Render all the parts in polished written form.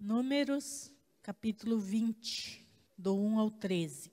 Números, capítulo 20, do 1 ao 13.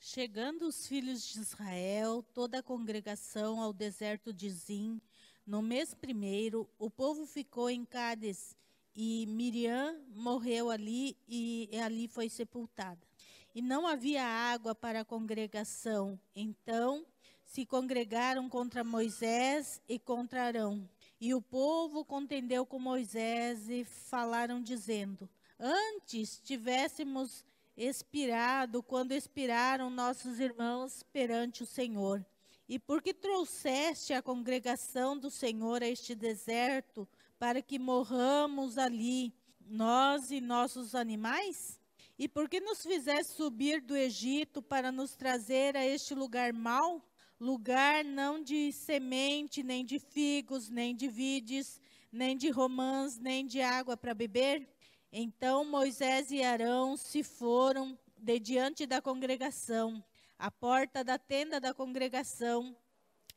Chegando os filhos de Israel, toda a congregação ao deserto de Zim, no mês primeiro, o povo ficou em Cádiz, e Miriam morreu ali e ali foi sepultada. E não havia água para a congregação, então se congregaram contra Moisés e contra Arão. E o povo contendeu com Moisés e falaram dizendo: antes tivéssemos expirado quando expiraram nossos irmãos perante o Senhor. E por que trouxeste a congregação do Senhor a este deserto, para que morramos ali, nós e nossos animais? E por que nos fizeste subir do Egito para nos trazer a este lugar mau? Lugar não de semente, nem de figos, nem de vides, nem de romãs, nem de água para beber? Então Moisés e Arão se foram de diante da congregação, à porta da tenda da congregação,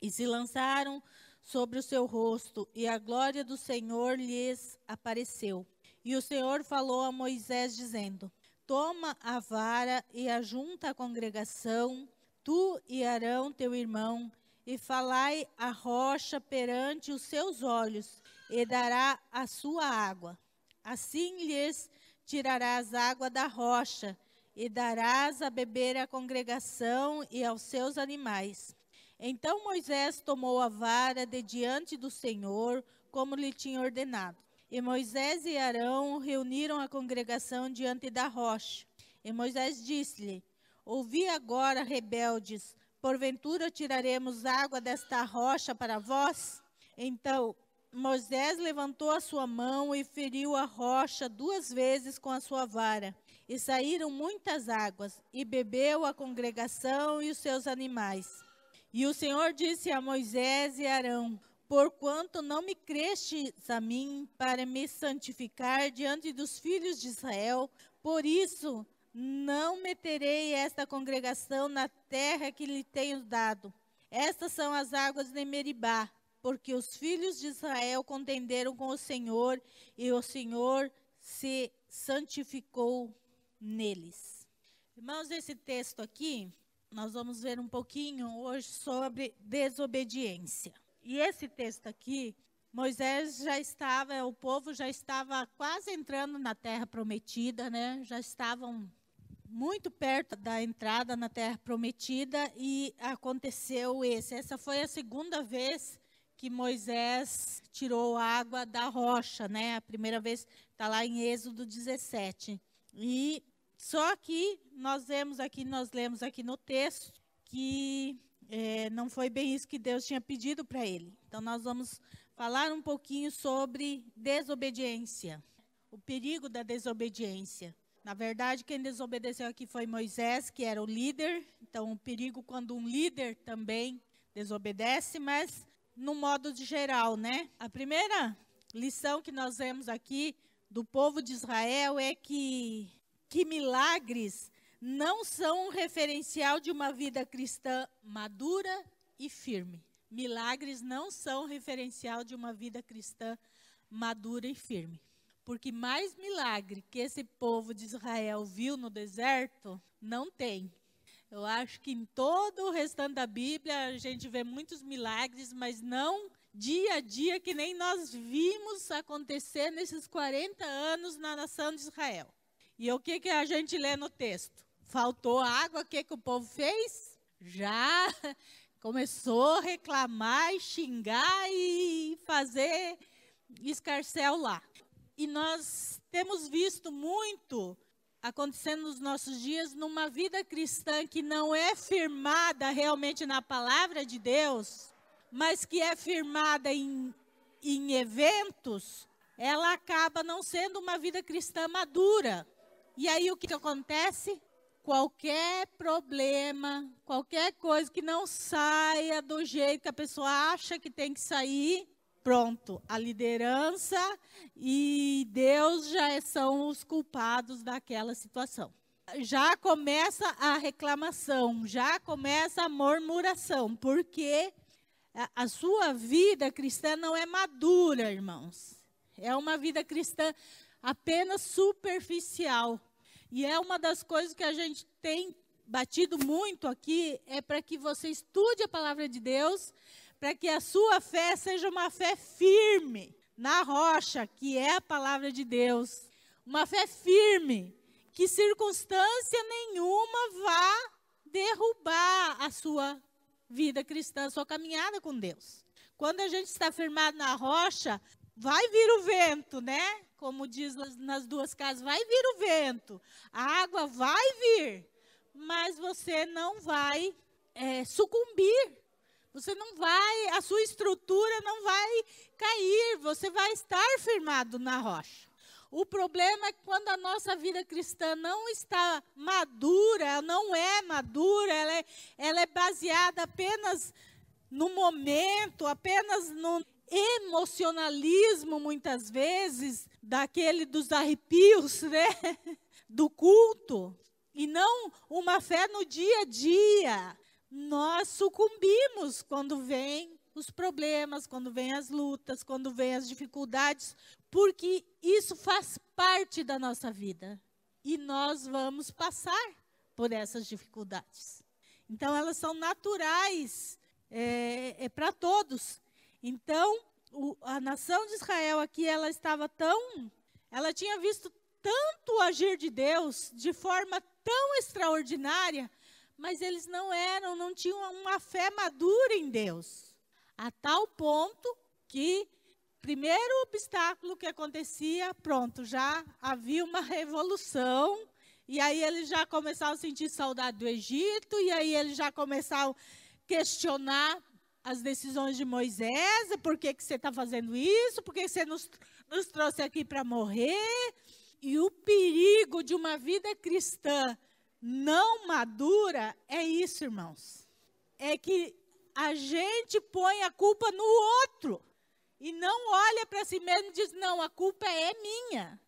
e se lançaram sobre o seu rosto, e a glória do Senhor lhes apareceu. E o Senhor falou a Moisés, dizendo: toma a vara e ajunta a congregação, tu e Arão teu irmão, e falai a rocha perante os seus olhos, e dará a sua água. Assim lhes tirarás água da rocha, e darás a beber à congregação e aos seus animais. Então Moisés tomou a vara de diante do Senhor, como lhe tinha ordenado. E Moisés e Arão reuniram a congregação diante da rocha. E Moisés disse-lhe: ouvi agora, rebeldes, porventura tiraremos água desta rocha para vós? Então Moisés levantou a sua mão e feriu a rocha 2 vezes com a sua vara. E saíram muitas águas, e bebeu a congregação e os seus animais. E o Senhor disse a Moisés e Arão: porquanto não me crestes a mim para me santificar diante dos filhos de Israel, por isso não meterei esta congregação na terra que lhe tenho dado. Estas são as águas de Meribá, porque os filhos de Israel contenderam com o Senhor, e o Senhor se santificou neles. Irmãos, esse texto aqui, nós vamos ver um pouquinho hoje sobre desobediência. E esse texto aqui, Moisés já estava, o povo já estava quase entrando na terra prometida, né? Já estavam muito perto da entrada na terra prometida e aconteceu essa foi a segunda vez que Moisés tirou água da rocha, né? A primeira vez está lá em Êxodo 17. E só que nós lemos aqui no texto que não foi bem isso que Deus tinha pedido para ele. Então nós vamos falar um pouquinho sobre desobediência, o perigo da desobediência. Na verdade, quem desobedeceu aqui foi Moisés, que era o líder. Então, o perigo quando um líder também desobedece, mas no modo de geral, né? A primeira lição que nós vemos aqui do povo de Israel é que milagres não são um referencial de uma vida cristã madura e firme. Milagres não são referencial de uma vida cristã madura e firme. Porque mais milagre que esse povo de Israel viu no deserto, não tem. Eu acho que em todo o restante da Bíblia a gente vê muitos milagres, mas não dia a dia que nem nós vimos acontecer nesses 40 anos na nação de Israel. E o que a gente lê no texto? Faltou água, o que o povo fez? Já começou a reclamar e xingar e fazer escarcéu lá. E nós temos visto muito acontecendo nos nossos dias numa vida cristã que não é firmada realmente na palavra de Deus, mas que é firmada em eventos, ela acaba não sendo uma vida cristã madura. E aí o que acontece? Qualquer problema, qualquer coisa que não saia do jeito que a pessoa acha que tem que sair, pronto, a liderança e Deus já são os culpados daquela situação. Já começa a reclamação, já começa a murmuração, porque a sua vida cristã não é madura, irmãos. É uma vida cristã apenas superficial. E é uma das coisas que a gente tem batido muito aqui, é para que você estude a palavra de Deus, para que a sua fé seja uma fé firme na rocha, que é a palavra de Deus. Uma fé firme, que circunstância nenhuma vá derrubar a sua vida cristã, a sua caminhada com Deus. Quando a gente está firmado na rocha, vai vir o vento, né? Como diz nas duas casas, vai vir o vento, a água vai vir, mas você não vai sucumbir, você não vai, a sua estrutura não vai cair, você vai estar firmado na rocha. O problema é que quando a nossa vida cristã não está madura, não é madura, ela é baseada apenas no momento, apenas no emocionalismo, muitas vezes, daquele dos arrepios, né? Do culto, e não uma fé no dia a dia. Nós sucumbimos quando vem os problemas, quando vem as lutas, quando vem as dificuldades, porque isso faz parte da nossa vida. E nós vamos passar por essas dificuldades. Então, elas são naturais para todos. Então, a nação de Israel aqui, ela tinha visto tanto o agir de Deus de forma tão extraordinária, mas eles não tinham uma fé madura em Deus. A tal ponto que, primeiro obstáculo que acontecia, pronto, já havia uma revolução, e aí eles já começaram a sentir saudade do Egito, e aí eles já começaram a questionar as decisões de Moisés, por que você está fazendo isso, por que você nos trouxe aqui para morrer. E o perigo de uma vida cristã não madura é isso, irmãos. É que a gente põe a culpa no outro e não olha para si mesmo e diz, não, a culpa é minha.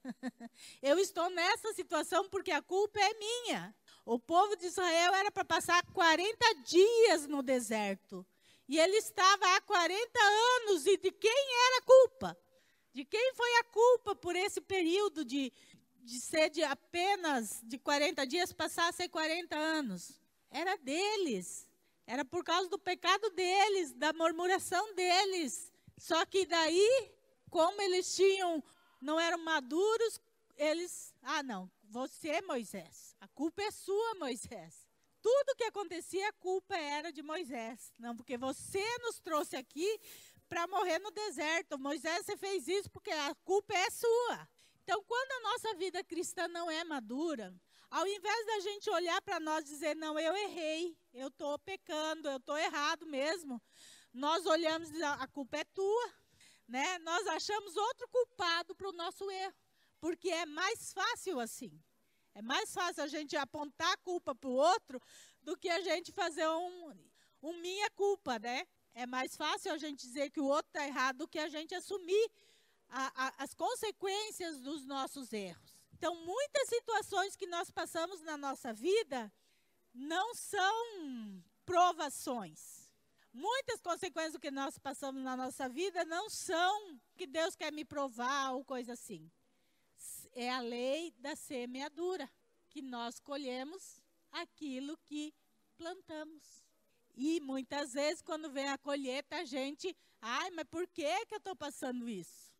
Eu estou nessa situação porque a culpa é minha. O povo de Israel era para passar 40 dias no deserto. E ele estava há 40 anos, e de quem era a culpa? De quem foi a culpa por esse período de ser de apenas de 40 dias, passar a ser 40 anos? Era deles, era por causa do pecado deles, da murmuração deles. Só que daí, como eles não eram maduros, eles, não, você, Moisés, a culpa é sua, Moisés. Tudo que acontecia, a culpa era de Moisés. Não, porque você nos trouxe aqui para morrer no deserto. Moisés, você fez isso porque a culpa é sua. Então, quando a nossa vida cristã não é madura, ao invés da gente olhar para nós e dizer, não, eu errei, eu estou pecando, eu estou errado mesmo, nós olhamos e dizemos, a culpa é tua, né? Nós achamos outro culpado para o nosso erro, porque é mais fácil assim. É mais fácil a gente apontar a culpa para o outro do que a gente fazer um minha culpa, né? É mais fácil a gente dizer que o outro está errado do que a gente assumir as consequências dos nossos erros. Então, muitas situações que nós passamos na nossa vida não são provações. Muitas consequências do que nós passamos na nossa vida não são que Deus quer me provar ou coisa assim. É a lei da semeadura, que nós colhemos aquilo que plantamos. E muitas vezes, quando vem a colheita, a gente, mas por que eu estou passando isso?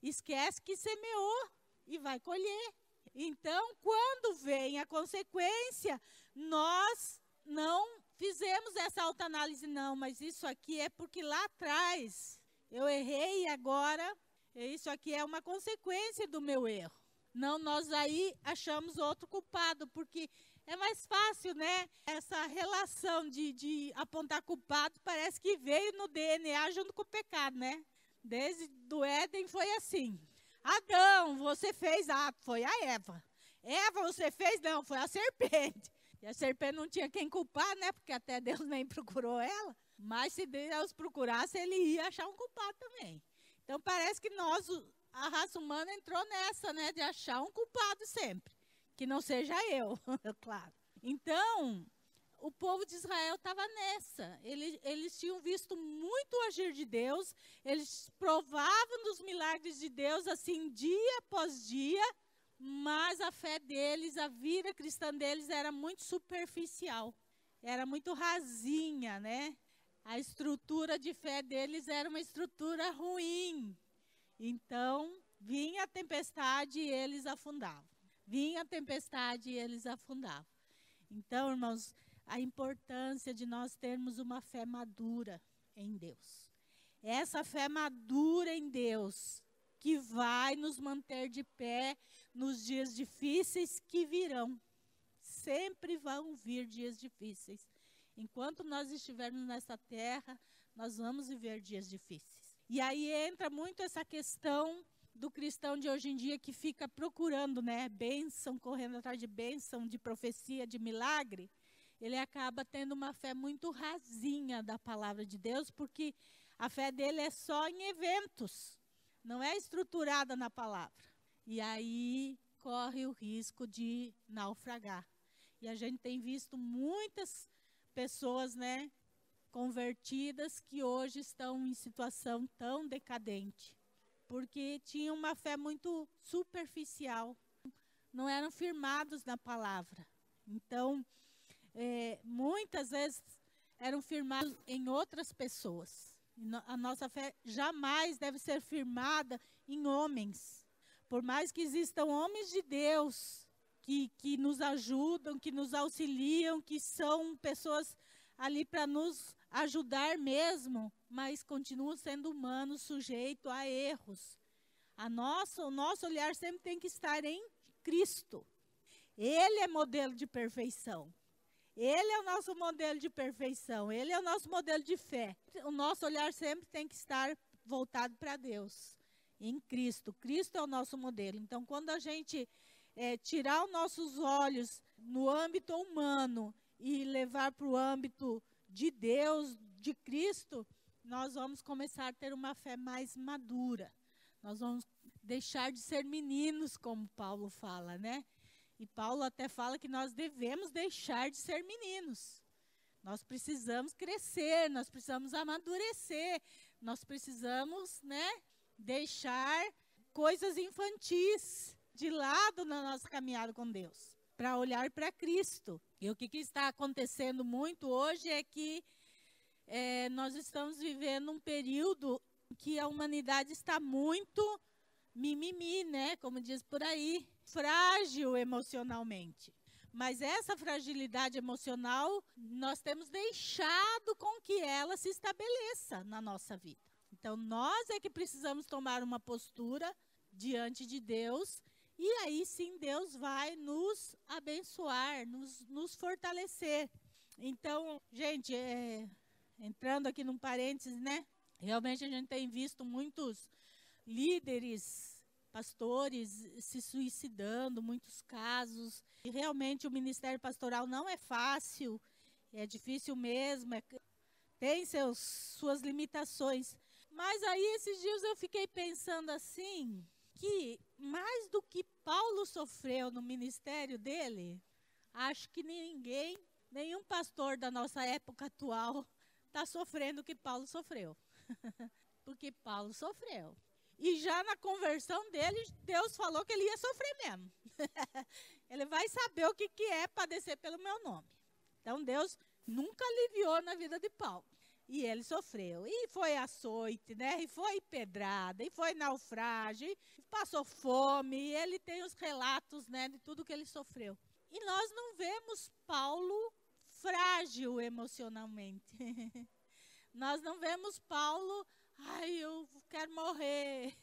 Esquece que semeou e vai colher. Então, quando vem a consequência, nós não fizemos essa autoanálise, não, mas isso aqui é porque lá atrás eu errei e agora isso aqui é uma consequência do meu erro. Não, nós aí achamos outro culpado, porque é mais fácil, né? Essa relação de apontar culpado parece que veio no DNA junto com o pecado, né? Desde do Éden foi assim. Adão, você fez, foi a Eva. Eva, você fez, não, foi a serpente. E a serpente não tinha quem culpar, né? Porque até Deus nem procurou ela. Mas se Deus procurasse, ele ia achar um culpado também. Então, parece que a raça humana entrou nessa, né, de achar um culpado sempre, que não seja eu, claro. Então, o povo de Israel estava nessa. Eles tinham visto muito o agir de Deus, eles provavam dos milagres de Deus, assim, dia após dia, mas a fé deles, a vida cristã deles era muito superficial, era muito rasinha, né? A estrutura de fé deles era uma estrutura ruim. Então, vinha a tempestade e eles afundavam. Vinha a tempestade e eles afundavam. Então, irmãos, a importância de nós termos uma fé madura em Deus. Essa fé madura em Deus que vai nos manter de pé nos dias difíceis que virão. Sempre vão vir dias difíceis. Enquanto nós estivermos nessa terra, nós vamos viver dias difíceis. E aí entra muito essa questão do cristão de hoje em dia que fica procurando, né, bênção, correndo atrás de bênção, de profecia, de milagre. Ele acaba tendo uma fé muito rasinha da palavra de Deus, porque a fé dele é só em eventos, não é estruturada na palavra. E aí corre o risco de naufragar. E a gente tem visto muitas pessoas, né, convertidas que hoje estão em situação tão decadente, porque tinham uma fé muito superficial, não eram firmados na palavra. Então, muitas vezes eram firmados em outras pessoas. A nossa fé jamais deve ser firmada em homens. Por mais que existam homens de Deus que nos ajudam, que nos auxiliam, que são pessoas ali para nos ajudar mesmo, mas continuam sendo humanos, sujeitos a erros. O nosso olhar sempre tem que estar em Cristo. Ele é modelo de perfeição. Ele é o nosso modelo de perfeição. Ele é o nosso modelo de fé. O nosso olhar sempre tem que estar voltado para Deus, em Cristo. Cristo é o nosso modelo. Então, quando a gente tirar os nossos olhos no âmbito humano e levar para o âmbito de Deus, de Cristo, nós vamos começar a ter uma fé mais madura. Nós vamos deixar de ser meninos, como Paulo fala, né? E Paulo até fala que nós devemos deixar de ser meninos. Nós precisamos crescer, nós precisamos amadurecer, nós precisamos, né, deixar coisas infantis de lado na nossa caminhada com Deus, para olhar para Cristo. E o que está acontecendo muito hoje é que nós estamos vivendo um período em que a humanidade está muito mimimi, né? Como diz por aí, frágil emocionalmente. Mas essa fragilidade emocional, nós temos deixado com que ela se estabeleça na nossa vida. Então, nós é que precisamos tomar uma postura diante de Deus, e aí sim Deus vai nos abençoar, nos fortalecer. Então, gente, entrando aqui num parênteses, né? Realmente a gente tem visto muitos líderes, pastores se suicidando, muitos casos. E realmente o ministério pastoral não é fácil, é difícil mesmo, tem suas limitações. Mas aí esses dias eu fiquei pensando assim, que mais do que Paulo sofreu no ministério dele, acho que nenhum pastor da nossa época atual está sofrendo o que Paulo sofreu. Porque Paulo sofreu. E já na conversão dele, Deus falou que ele ia sofrer mesmo. Ele vai saber o que é padecer pelo meu nome. Então Deus nunca aliviou na vida de Paulo. E ele sofreu. E foi açoite, né? E foi pedrada, e foi naufrágio, e passou fome. E ele tem os relatos, né, de tudo que ele sofreu. E nós não vemos Paulo frágil emocionalmente. Nós não vemos Paulo, eu quero morrer.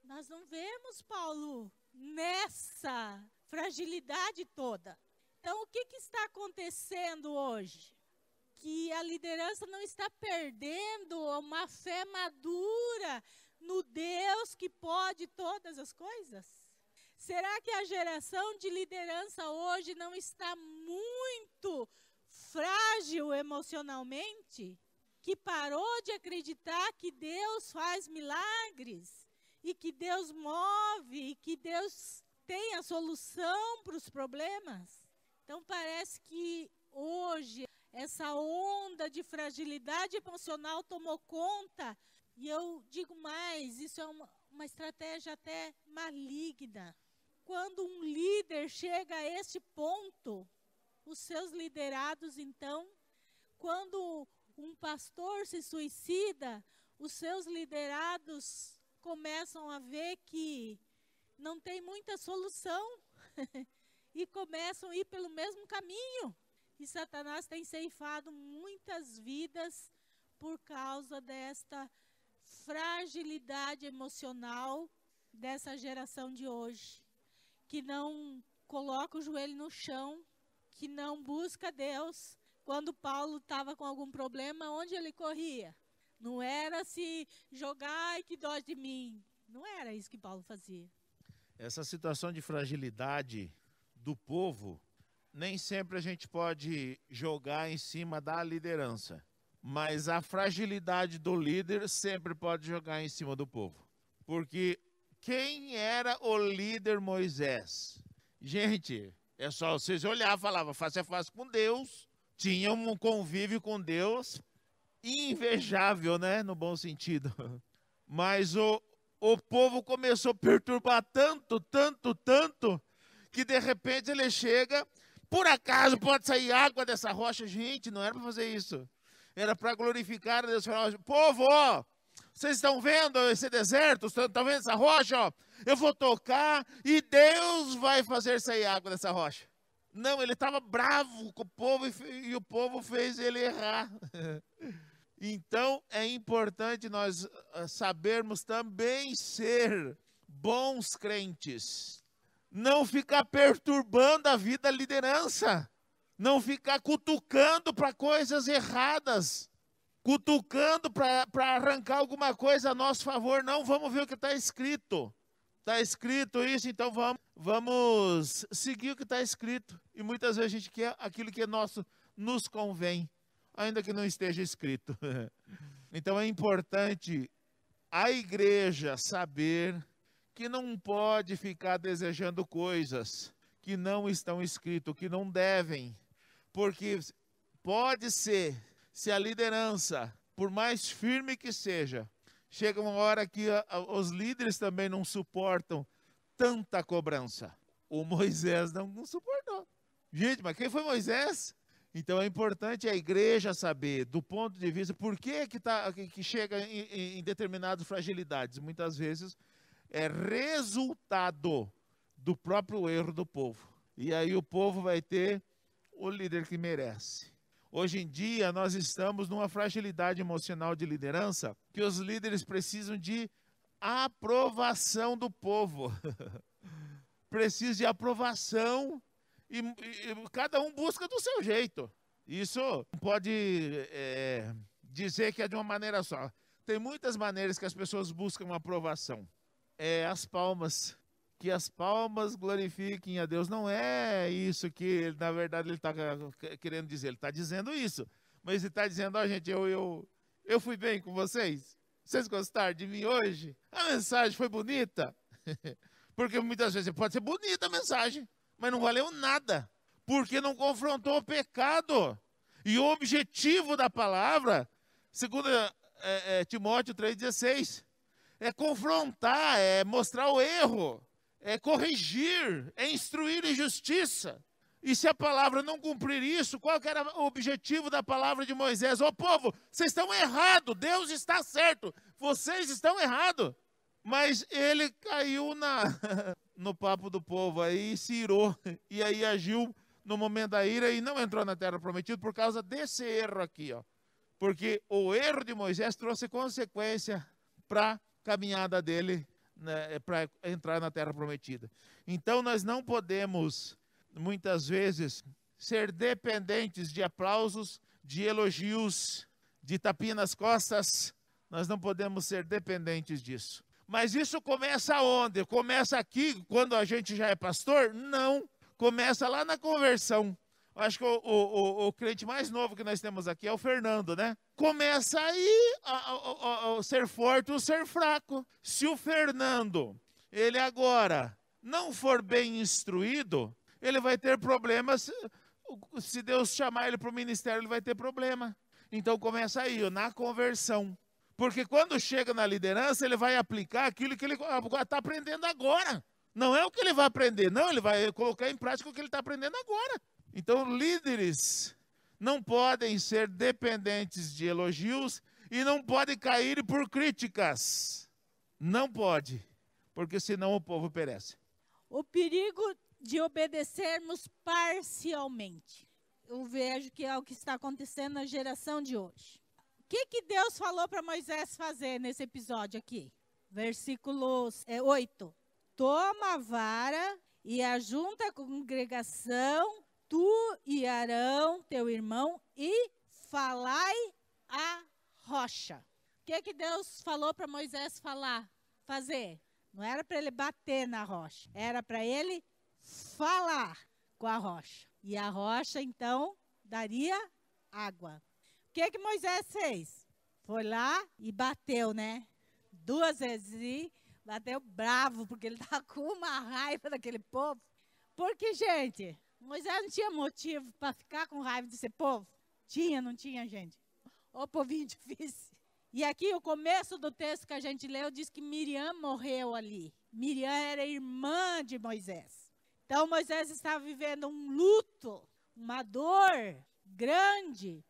Nós não vemos Paulo nessa fragilidade toda. Então, o que está acontecendo hoje? Que a liderança não está perdendo uma fé madura no Deus que pode todas as coisas? Será que a geração de liderança hoje não está muito frágil emocionalmente? Que parou de acreditar que Deus faz milagres e que Deus move e que Deus tem a solução para os problemas? Então parece que hoje essa onda de fragilidade emocional tomou conta. E eu digo mais, isso é uma estratégia até maligna. Quando um líder chega a este ponto, os seus liderados, então, quando um pastor se suicida, os seus liderados começam a ver que não tem muita solução e começam a ir pelo mesmo caminho. E Satanás tem ceifado muitas vidas por causa desta fragilidade emocional dessa geração de hoje, que não coloca o joelho no chão, que não busca Deus. Quando Paulo estava com algum problema, onde ele corria? Não era se jogar, ai que dó de mim. Não era isso que Paulo fazia. Essa situação de fragilidade do povo, nem sempre a gente pode jogar em cima da liderança. Mas a fragilidade do líder sempre pode jogar em cima do povo. Porque quem era o líder Moisés? Gente, é só vocês olhar, falava face a face com Deus, tinha um convívio com Deus invejável, né? No bom sentido. Mas o povo começou a perturbar tanto, que de repente ele chega, por acaso pode sair água dessa rocha? Gente, não era para fazer isso. Era para glorificar a Deus. Povo, ó, vocês estão vendo esse deserto? Estão vendo essa rocha? Ó? Eu vou tocar e Deus vai fazer sair água dessa rocha. Não, ele estava bravo com o povo e o povo fez ele errar. Então, é importante nós sabermos também ser bons crentes. Não ficar perturbando a vida da liderança. Não ficar cutucando para coisas erradas, cutucando para arrancar alguma coisa a nosso favor. Não, vamos ver o que está escrito. Está escrito isso, então vamos seguir o que está escrito. E muitas vezes a gente quer aquilo que é nosso, nos convém, ainda que não esteja escrito. Então é importante a igreja saber que não pode ficar desejando coisas que não estão escritas, que não devem. Porque pode ser, se a liderança, por mais firme que seja, chega uma hora que os líderes também não suportam tanta cobrança. O Moisés não suportou. Gente, mas quem foi Moisés? Então é importante a igreja saber, do ponto de vista, por que chega em determinadas fragilidades. Muitas vezes é resultado do próprio erro do povo. E aí o povo vai ter o líder que merece. Hoje em dia, nós estamos numa fragilidade emocional de liderança que os líderes precisam de aprovação do povo. Precisa de aprovação e cada um busca do seu jeito. Isso não pode dizer que é de uma maneira só. Tem muitas maneiras que as pessoas buscam aprovação. As palmas. Que as palmas glorifiquem a Deus. Não é isso que, na verdade, ele está querendo dizer. Ele está dizendo isso. Mas ele está dizendo, ó, gente, eu fui bem com vocês? Vocês gostaram de mim hoje? A mensagem foi bonita? Porque muitas vezes pode ser bonita a mensagem, mas não valeu nada. Porque não confrontou o pecado. E o objetivo da palavra, segundo Timóteo 3,16, é confrontar, é mostrar o erro. É corrigir, é instruir em justiça. E se a palavra não cumprir isso, qual que era o objetivo da palavra de Moisés? Ô povo, vocês estão errados, Deus está certo, vocês estão errados. Mas ele caiu no papo do povo aí, se irou, e aí agiu no momento da ira e não entrou na terra prometida por causa desse erro aqui, ó. Porque o erro de Moisés trouxe consequência para a caminhada dele, né, para entrar na terra prometida. Então nós não podemos, muitas vezes, ser dependentes de aplausos, de elogios, de tapinha nas costas. Nós não podemos ser dependentes disso. Mas isso começa aonde? Começa aqui, quando a gente já é pastor? Não. Começa lá na conversão. Eu acho que o crente mais novo que nós temos aqui é o Fernando, né? Começa aí a ser forte ou ser fraco. Se o Fernando, ele agora não for bem instruído, ele vai ter problemas Se Deus chamar ele para o ministério, ele vai ter problema. Então começa aí, ó, na conversão. Porque quando chega na liderança, ele vai aplicar aquilo que ele está aprendendo agora. Não é o que ele vai aprender, não, ele vai colocar em prática o que ele está aprendendo agora. Então, líderes não podem ser dependentes de elogios e não podem cair por críticas. Não pode, porque senão o povo perece. O perigo de obedecermos parcialmente. Eu vejo que é o que está acontecendo na geração de hoje. O que Deus falou para Moisés fazer nesse episódio aqui? Versículo 8. Toma a vara e ajunta a congregação, tu e Arão, teu irmão, e falai a rocha. O que Deus falou para Moisés fazer? Não era para ele bater na rocha, era para ele falar com a rocha. E a rocha, então, daria água. O que Moisés fez? Foi lá e bateu, né? 2 vezes e bateu bravo, porque ele estava com uma raiva daquele povo. Porque, gente, Moisés não tinha motivo para ficar com raiva desse povo? Tinha, não tinha, gente? Ô povinho difícil. E aqui o começo do texto que a gente leu diz que Miriam morreu ali. Miriam era irmã de Moisés. Então Moisés estava vivendo um luto, uma dor grande.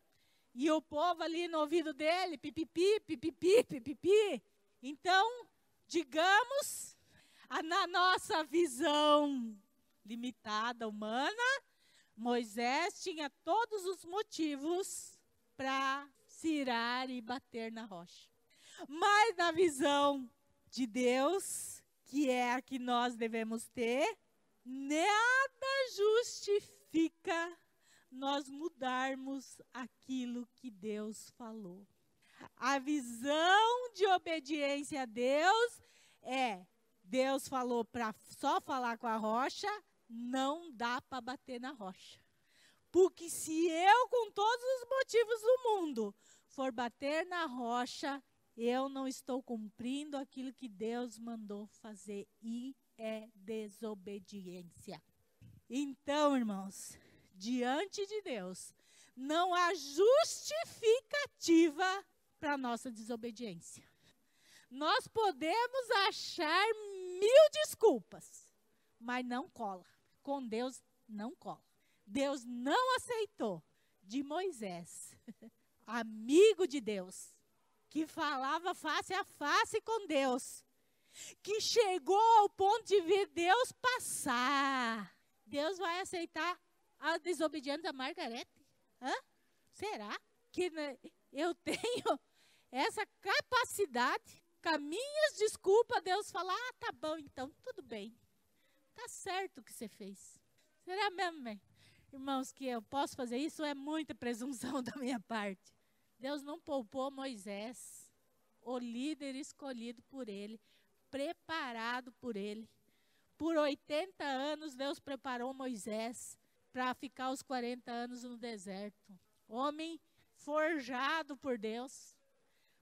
E o povo ali no ouvido dele, pipipi, pipipi, pipipi. Então, digamos, na nossa visão limitada, humana, Moisés tinha todos os motivos para se irar e bater na rocha. Mas na visão de Deus, que é a que nós devemos ter, nada justifica nós mudarmos aquilo que Deus falou. A visão de obediência a Deus é, Deus falou para só falar com a rocha, não dá para bater na rocha. Porque se eu, com todos os motivos do mundo, for bater na rocha, eu não estou cumprindo aquilo que Deus mandou fazer e é desobediência. Então, irmãos, diante de Deus, não há justificativa para a nossa desobediência. Nós podemos achar 1000 desculpas, mas não cola. Com Deus, não cola. Deus não aceitou de Moisés, amigo de Deus, que falava face a face com Deus, que chegou ao ponto de ver Deus passar. Deus vai aceitar a desobediência da Margarete? Será que eu tenho essa capacidade, com as minhas desculpas, Deus falar, tá bom, então, tudo bem. Tá certo o que você fez. Será mesmo, bem? Irmãos, que eu posso fazer isso? É muita presunção da minha parte. Deus não poupou Moisés, o líder escolhido por ele, preparado por ele. Por 80 anos, Deus preparou Moisés para ficar os 40 anos no deserto. Homem forjado por Deus,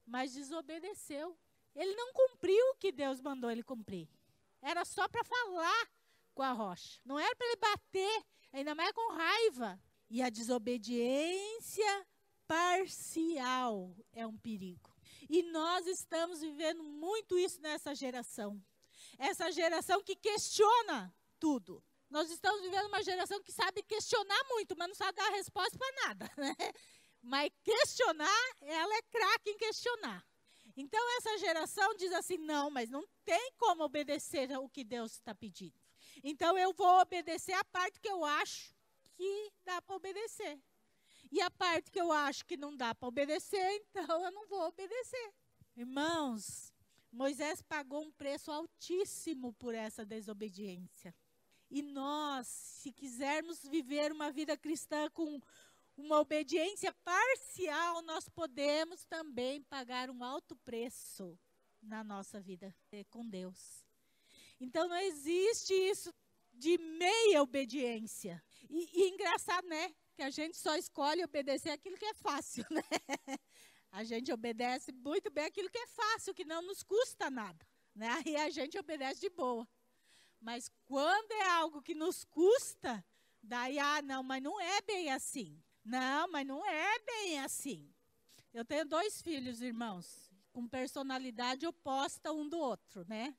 mas desobedeceu. Ele não cumpriu o que Deus mandou ele cumprir. Era só para falar com a rocha. Não era para ele bater, ainda mais com raiva. E a desobediência parcial é um perigo. E nós estamos vivendo muito isso nessa geração. Essa geração que questiona tudo. Nós estamos vivendo uma geração que sabe questionar muito, mas não sabe dar resposta para nada, né? Mas questionar, ela é craque em questionar. Então essa geração diz assim, não, mas não tem como obedecer ao que Deus está pedindo. Então eu vou obedecer a parte que eu acho que dá para obedecer. E a parte que eu acho que não dá para obedecer, então eu não vou obedecer. Irmãos, Moisés pagou um preço altíssimo por essa desobediência. E nós, se quisermos viver uma vida cristã com uma obediência parcial, nós podemos também pagar um alto preço na nossa vida com Deus. Então não existe isso de meia obediência. E engraçado, né? Que a gente só escolhe obedecer aquilo que é fácil, né? A gente obedece muito bem aquilo que é fácil, que não nos custa nada, né? Aí a gente obedece de boa. Mas quando é algo que nos custa, Daí, não, mas não é bem assim. Não, mas não é bem assim. Eu tenho 2 filhos, irmãos, com personalidade oposta um do outro, né?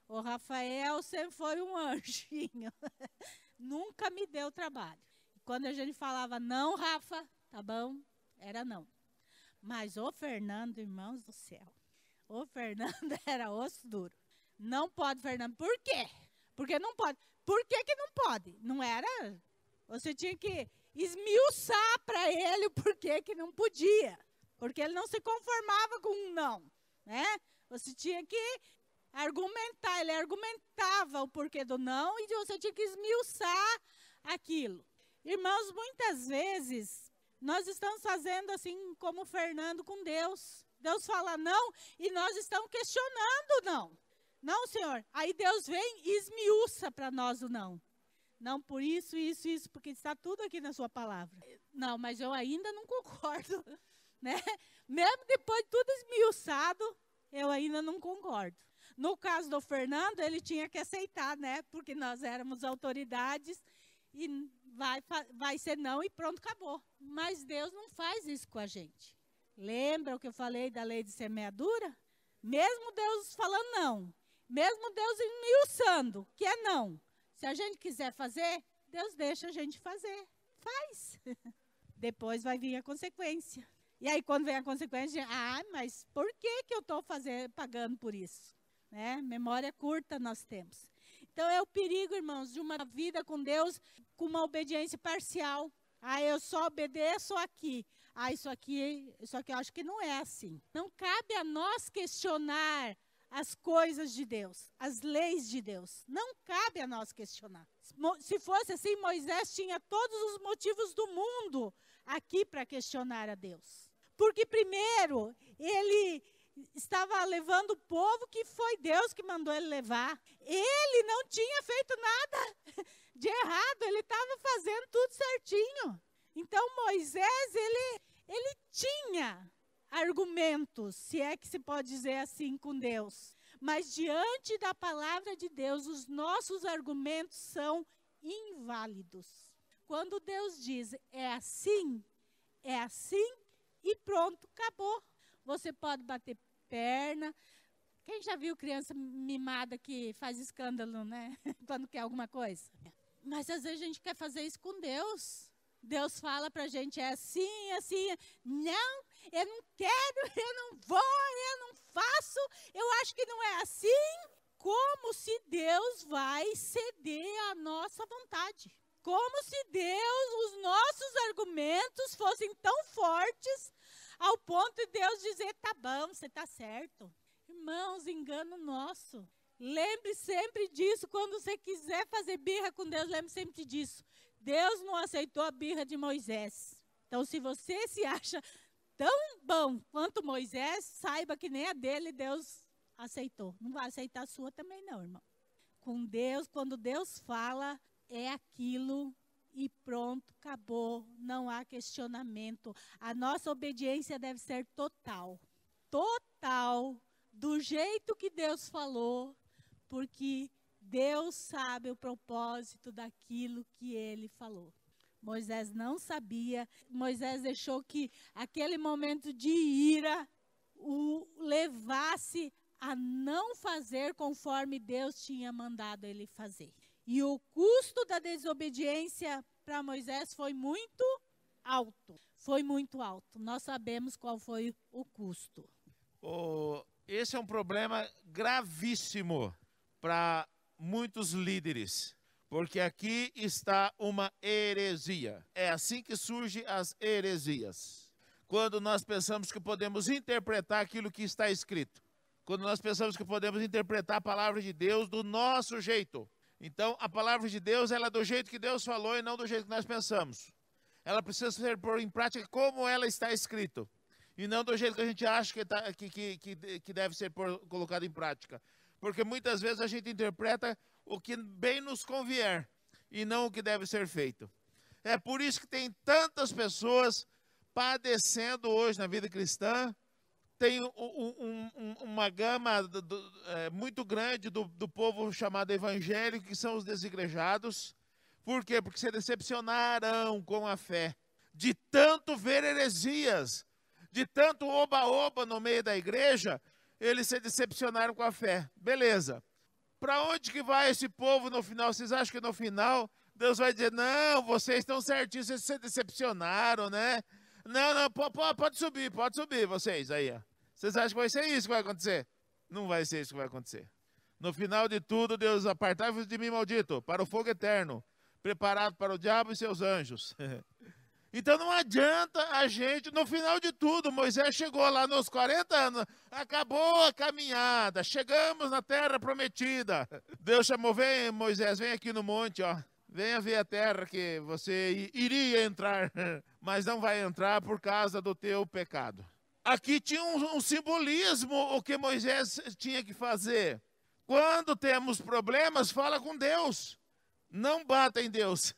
O Rafael sempre foi um anjinho. Nunca me deu trabalho. Quando a gente falava, não, Rafa, tá bom, era não. Mas o Fernando, irmãos do céu, o Fernando era osso duro. Não pode, Fernando. Por quê? Porque não pode. Por que que não pode? Não era? Você tinha que esmiuçar para ele o porquê que não podia. Porque ele não se conformava com um não, né? Você tinha que argumentar. Ele argumentava o porquê do não e você tinha que esmiuçar aquilo. Irmãos, muitas vezes nós estamos fazendo assim como o Fernando com Deus. Deus fala não e nós estamos questionando não. Não, Senhor. Aí Deus vem e esmiuça para nós o não. Não por isso, porque está tudo aqui na sua palavra. Não, mas eu ainda não concordo, né? Mesmo depois de tudo esmiuçado, eu ainda não concordo. No caso do Fernando, ele tinha que aceitar, né? Porque nós éramos autoridades e vai ser não e pronto, acabou. Mas Deus não faz isso com a gente. Lembra o que eu falei da lei de semeadura? Mesmo Deus falando não, mesmo Deus esmiuçando, que é não. Se a gente quiser fazer, Deus deixa a gente fazer. Faz. Depois vai vir a consequência. E aí, quando vem a consequência, mas por que que eu estou pagando por isso? Né? Memória curta nós temos. Então, é o perigo, irmãos, de uma vida com Deus com uma obediência parcial. Eu só obedeço aqui. Isso aqui eu acho que não é assim. Não cabe a nós questionar as coisas de Deus, as leis de Deus. Não cabe a nós questionar. Se fosse assim, Moisés tinha todos os motivos do mundo aqui para questionar a Deus. Porque primeiro, ele estava levando o povo que foi Deus que mandou ele levar. Ele não tinha feito nada de errado, ele estava fazendo tudo certinho. Então, Moisés, ele tinha argumentos, se é que se pode dizer assim, com Deus. Mas diante da palavra de Deus, os nossos argumentos são inválidos. Quando Deus diz, é assim e pronto, acabou. Você pode bater perna. Quem já viu criança mimada que faz escândalo, né? Quando quer alguma coisa? Mas às vezes a gente quer fazer isso com Deus. Deus fala pra gente, é assim, assim. Não, eu não quero, eu não vou, eu não faço. Eu acho que não é assim. Como se Deus vai ceder à nossa vontade. Como se os nossos argumentos fossem tão fortes ao ponto de Deus dizer, tá bom, você está certo. Irmãos, engano nosso. Lembre sempre disso, quando você quiser fazer birra com Deus, lembre sempre disso. Deus não aceitou a birra de Moisés. Então, se você se acha tão bom quanto Moisés, saiba que nem a dele Deus aceitou. Não vai aceitar a sua também não, irmão. Com Deus, quando Deus fala, é aquilo e pronto, acabou. Não há questionamento. A nossa obediência deve ser total. Total, do jeito que Deus falou, porque Deus sabe o propósito daquilo que ele falou. Moisés não sabia. Moisés deixou que aquele momento de ira o levasse a não fazer conforme Deus tinha mandado ele fazer. E o custo da desobediência para Moisés foi muito alto. Foi muito alto. Nós sabemos qual foi o custo. Esse é um problema gravíssimo para muitos líderes, porque aqui está uma heresia. É assim que surgem as heresias. Quando nós pensamos que podemos interpretar aquilo que está escrito. Quando nós pensamos que podemos interpretar a palavra de Deus do nosso jeito. Então, a palavra de Deus, ela é do jeito que Deus falou e não do jeito que nós pensamos. Ela precisa ser pôr em prática como ela está escrito. E não do jeito que a gente acha que deve ser colocado em prática. Porque muitas vezes a gente interpreta o que bem nos convier e não o que deve ser feito. É por isso que tem tantas pessoas padecendo hoje na vida cristã. Tem uma gama muito grande do povo chamado evangélico, que são os desigrejados, Por quê? Porque se decepcionaram com a fé. De tanto ver heresias, de tanto oba-oba no meio da igreja, eles se decepcionaram com a fé. Beleza. Para onde que vai esse povo no final? Vocês acham que no final Deus vai dizer, não, vocês estão certinhos, vocês se decepcionaram, né? Não, pode subir vocês aí, ó. Vocês acham que vai ser isso que vai acontecer? Não vai ser isso que vai acontecer. No final de tudo, Deus apartai-vos de mim, maldito, para o fogo eterno, preparado para o diabo e seus anjos. Então não adianta a gente, no final de tudo, Moisés chegou lá nos 40 anos, acabou a caminhada, chegamos na terra prometida. Deus chamou, vem Moisés, vem aqui no monte, ó. Venha ver a terra que você iria entrar, mas não vai entrar por causa do teu pecado. Aqui tinha um simbolismo o que Moisés tinha que fazer. Quando temos problemas, fala com Deus. Não bata em Deus.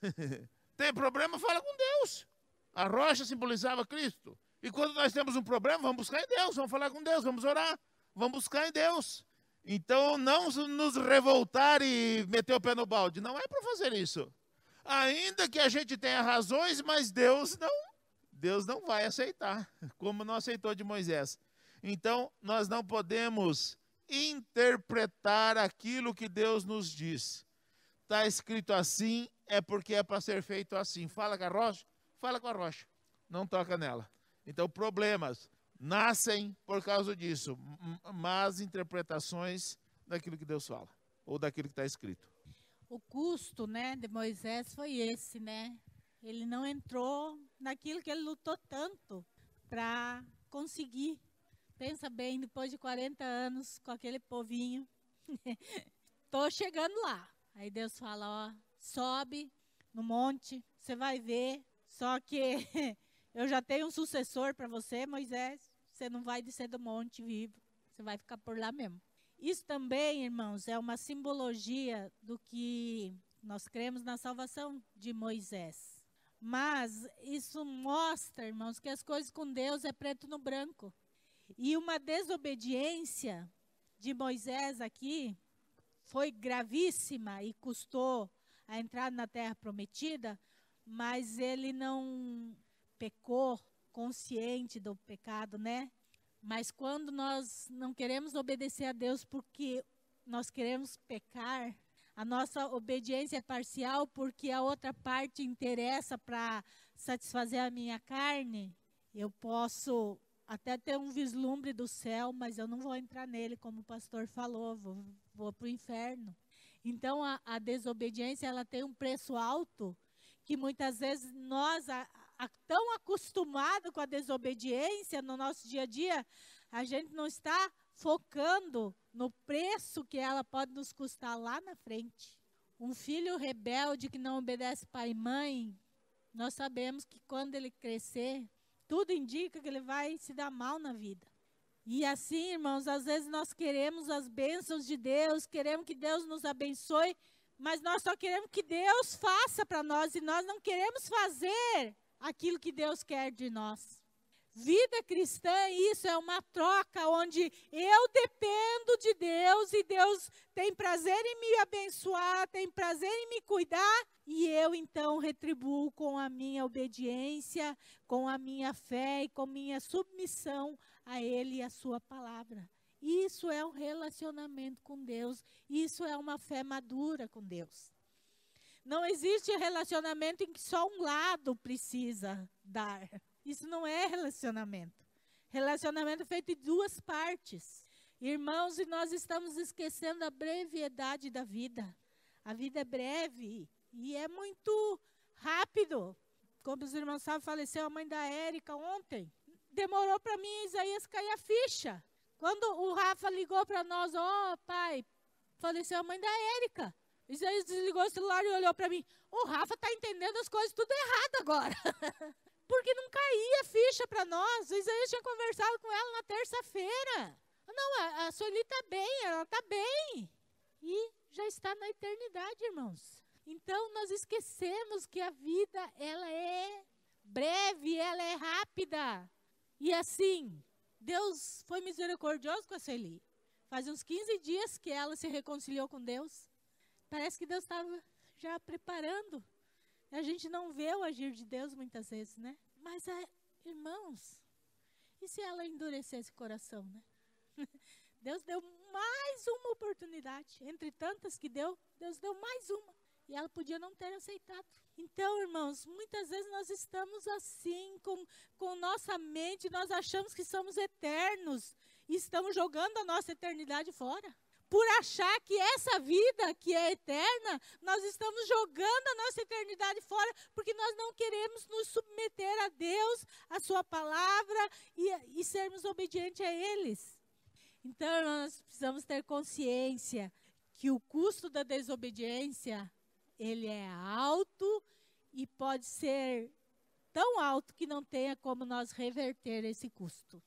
Tem problema, fala com Deus. A rocha simbolizava Cristo. E quando nós temos um problema, vamos buscar em Deus, vamos falar com Deus, vamos orar, vamos buscar em Deus. Então, não nos revoltar e meter o pé no balde. Não é para fazer isso. Ainda que a gente tenha razões, mas Deus não vai aceitar, como não aceitou de Moisés. Então, nós não podemos interpretar aquilo que Deus nos diz. Está escrito assim, é porque é para ser feito assim. Fala com a rocha, fala com a rocha. Não toca nela. Então, problemas nascem por causa disso. Más interpretações daquilo que Deus fala, ou daquilo que está escrito. O custo, né, de Moisés foi esse, né? Ele não entrou naquilo que ele lutou tanto para conseguir. Pensa bem, depois de 40 anos com aquele povinho, tô chegando lá. Aí Deus fala, ó, sobe no monte, você vai ver, só que eu já tenho um sucessor para você, Moisés, você não vai descer do monte vivo, você vai ficar por lá mesmo. Isso também, irmãos, é uma simbologia do que nós cremos na salvação de Moisés. Mas isso mostra, irmãos, que as coisas com Deus é preto no branco. E uma desobediência de Moisés aqui foi gravíssima e custou a entrada na terra prometida, mas ele não pecou consciente do pecado, né? Mas quando nós não queremos obedecer a Deus porque nós queremos pecar, a nossa obediência é parcial porque a outra parte interessa para satisfazer a minha carne, eu posso até ter um vislumbre do céu, mas eu não vou entrar nele, como o pastor falou, vou para o inferno. Então, a desobediência, ela tem um preço alto, que muitas vezes nós, tão acostumados com a desobediência no nosso dia a dia, a gente não está focando no preço que ela pode nos custar lá na frente. Um filho rebelde que não obedece pai e mãe, nós sabemos que quando ele crescer, tudo indica que ele vai se dar mal na vida. E assim, irmãos, às vezes nós queremos as bênçãos de Deus, queremos que Deus nos abençoe, mas nós só queremos que Deus faça para nós e nós não queremos fazer aquilo que Deus quer de nós. Vida cristã, isso é uma troca onde eu dependo de Deus e Deus tem prazer em me abençoar, tem prazer em me cuidar e eu então retribuo com a minha obediência, com a minha fé e com minha submissão a Ele e a sua palavra. Isso é um relacionamento com Deus, isso é uma fé madura com Deus. Não existe relacionamento em que só um lado precisa dar. Isso não é relacionamento. Relacionamento é feito de duas partes. Irmãos, e nós estamos esquecendo a brevidade da vida. A vida é breve e é muito rápido. Como os irmãos sabem, faleceu a mãe da Érica ontem. Demorou para mim, Isaías, cair a ficha. Quando o Rafa ligou para nós, ó, pai, faleceu a mãe da Érica. Isaías desligou o celular e olhou para mim. O Rafa está entendendo as coisas tudo errado agora. Porque não caía ficha para nós. O Isaías tinha conversado com ela na terça-feira. Não, a Sueli está bem, ela está bem. E já está na eternidade, irmãos. Então, nós esquecemos que a vida, ela é breve, ela é rápida. E assim, Deus foi misericordioso com a Sueli. Faz uns 15 dias que ela se reconciliou com Deus. Parece que Deus estava já preparando. A gente não vê o agir de Deus muitas vezes, né? Mas, irmãos, e se ela endurecesse o coração, né? Deus deu mais uma oportunidade. Entre tantas que deu, Deus deu mais uma. E ela podia não ter aceitado. Então, irmãos, muitas vezes nós estamos assim, com nossa mente, nós achamos que somos eternos. E estamos jogando a nossa eternidade fora. Por achar que essa vida que é eterna, nós estamos jogando a nossa eternidade fora, porque nós não queremos nos submeter a Deus, a sua palavra e sermos obedientes a eles. Então, nós precisamos ter consciência que o custo da desobediência, ele é alto e pode ser tão alto que não tenha como nós reverter esse custo.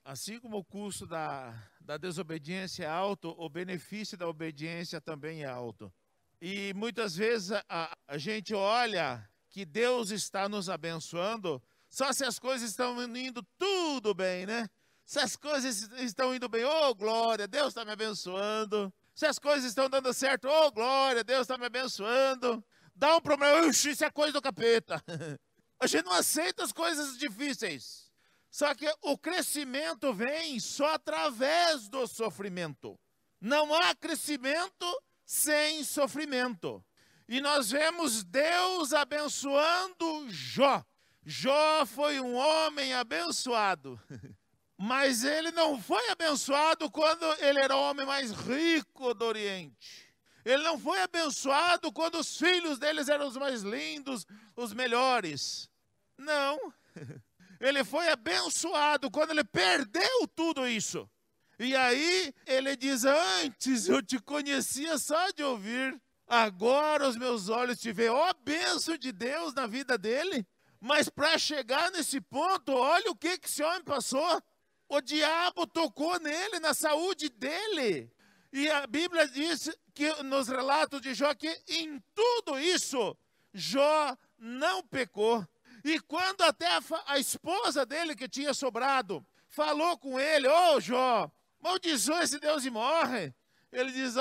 Assim como o custo da desobediência é alto, o benefício da obediência também é alto. E muitas vezes a gente olha que Deus está nos abençoando, só se as coisas estão indo tudo bem, né? Se as coisas estão indo bem, oh glória, Deus está me abençoando. Se as coisas estão dando certo, oh glória, Deus está me abençoando. Dá um problema, isso é coisa do capeta. A gente não aceita as coisas difíceis. Só que o crescimento vem só através do sofrimento. Não há crescimento sem sofrimento. E nós vemos Deus abençoando Jó. Jó foi um homem abençoado. Mas ele não foi abençoado quando ele era o homem mais rico do Oriente. Ele não foi abençoado quando os filhos deles eram os mais lindos, os melhores. Não. Ele foi abençoado quando ele perdeu tudo isso. E aí ele diz, antes eu te conhecia só de ouvir, agora os meus olhos te veem. Ó, bênção de Deus na vida dele. Mas para chegar nesse ponto, olha o que esse homem passou. O diabo tocou nele, na saúde dele. E a Bíblia diz que nos relatos de Jó que em tudo isso, Jó não pecou. E quando até a esposa dele, que tinha sobrado, falou com ele, ô Jó, maldiçoa esse Deus e morre. Ele diz,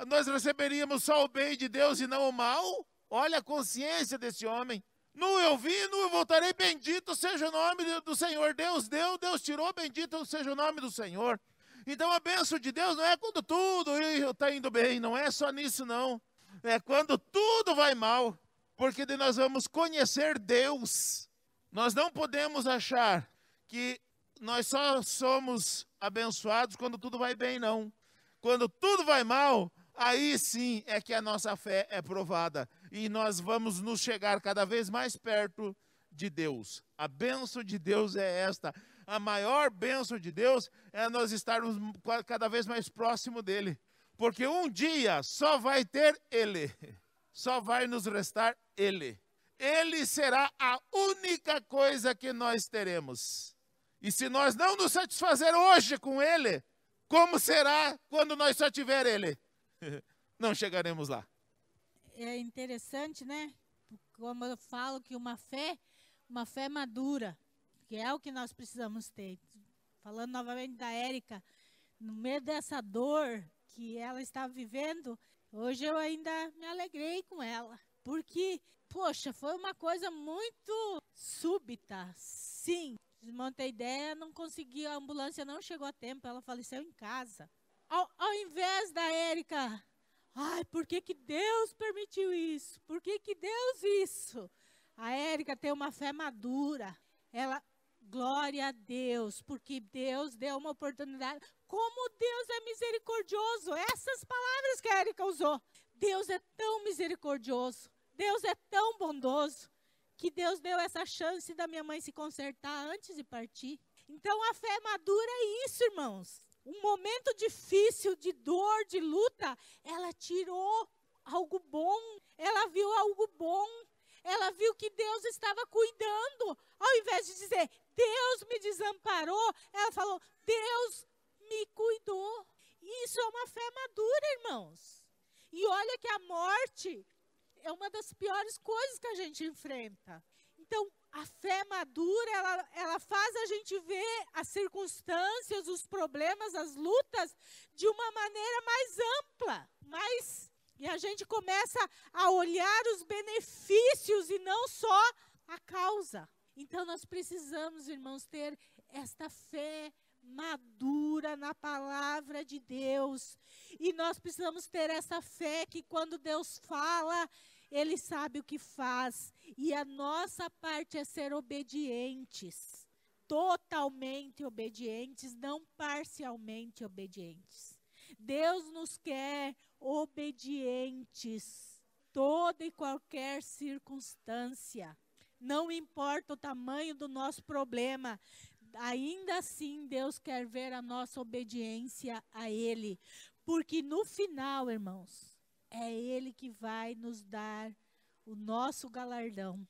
nós receberíamos só o bem de Deus e não o mal. Olha a consciência desse homem. Nu eu vi, nu eu voltarei, bendito seja o nome do Senhor. Deus deu, Deus tirou, bendito seja o nome do Senhor. Então a bênção de Deus não é quando tudo está indo bem, não é só nisso não. É quando tudo vai mal. Porque nós vamos conhecer Deus. Nós não podemos achar que nós só somos abençoados quando tudo vai bem, não. Quando tudo vai mal, aí sim é que a nossa fé é provada. E nós vamos nos chegar cada vez mais perto de Deus. A bênção de Deus é esta. A maior bênção de Deus é nós estarmos cada vez mais próximo dele. Porque um dia só vai ter Ele. Só vai nos restar Ele. Ele será a única coisa que nós teremos. E se nós não nos satisfazer hoje com Ele, como será quando nós só tiver Ele? Não chegaremos lá. É interessante, né? Como eu falo que uma fé madura, que é o que nós precisamos ter. Falando novamente da Érica, no meio dessa dor que ela estava vivendo, hoje eu ainda me alegrei com ela, porque, poxa, foi uma coisa muito súbita, sim. Vocês não têm ideia, não consegui, a ambulância não chegou a tempo, ela faleceu em casa. Ao invés da Érica, por que Deus permitiu isso? Por que Deus isso? A Érica tem uma fé madura, ela, glória a Deus, porque Deus deu uma oportunidade. Como Deus é misericordioso. Essas palavras que a Érica usou. Deus é tão misericordioso. Deus é tão bondoso. Que Deus deu essa chance da minha mãe se consertar antes de partir. Então a fé madura é isso, irmãos. Um momento difícil, de dor, de luta, ela tirou algo bom. Ela viu algo bom. Ela viu que Deus estava cuidando. Ao invés de dizer, Deus me desamparou, ela falou, Deus me cuidou. Isso é uma fé madura, irmãos. E olha que a morte é uma das piores coisas que a gente enfrenta. Então, a fé madura, ela faz a gente ver as circunstâncias, os problemas, as lutas, de uma maneira mais ampla, mais E a gente começa a olhar os benefícios e não só a causa. Então nós precisamos, irmãos, ter esta fé madura na palavra de Deus. E nós precisamos ter essa fé que quando Deus fala, Ele sabe o que faz. E a nossa parte é ser obedientes. Totalmente obedientes, não parcialmente obedientes. Deus nos quer obedientes, toda e qualquer circunstância. Não importa o tamanho do nosso problema, ainda assim Deus quer ver a nossa obediência a Ele. Porque no final, irmãos, é Ele que vai nos dar o nosso galardão.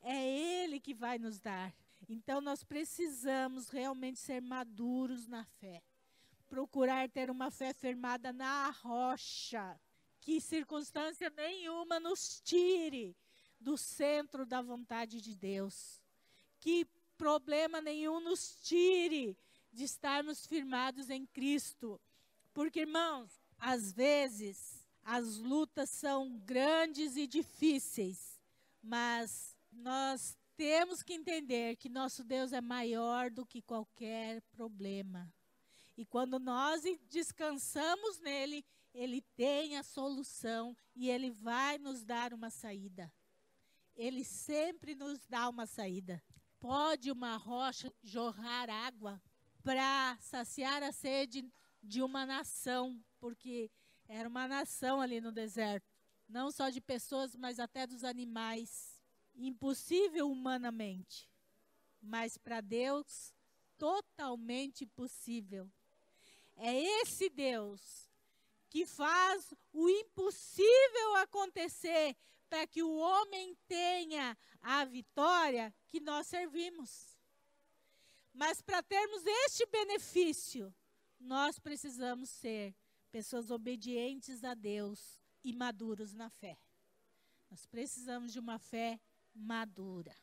É Ele que vai nos dar. Então nós precisamos realmente ser maduros na fé. Procurar ter uma fé firmada na rocha, que circunstância nenhuma nos tire do centro da vontade de Deus, que problema nenhum nos tire de estarmos firmados em Cristo, porque, irmãos, às vezes as lutas são grandes e difíceis, mas nós temos que entender que nosso Deus é maior do que qualquer problema. E quando nós descansamos nele, Ele tem a solução e Ele vai nos dar uma saída. Ele sempre nos dá uma saída. Pode uma rocha jorrar água para saciar a sede de uma nação, porque era uma nação ali no deserto, não só de pessoas, mas até dos animais. Impossível humanamente, mas para Deus, totalmente possível. É esse Deus que faz o impossível acontecer para que o homem tenha a vitória que nós servimos. Mas para termos este benefício, nós precisamos ser pessoas obedientes a Deus e maduros na fé. Nós precisamos de uma fé madura.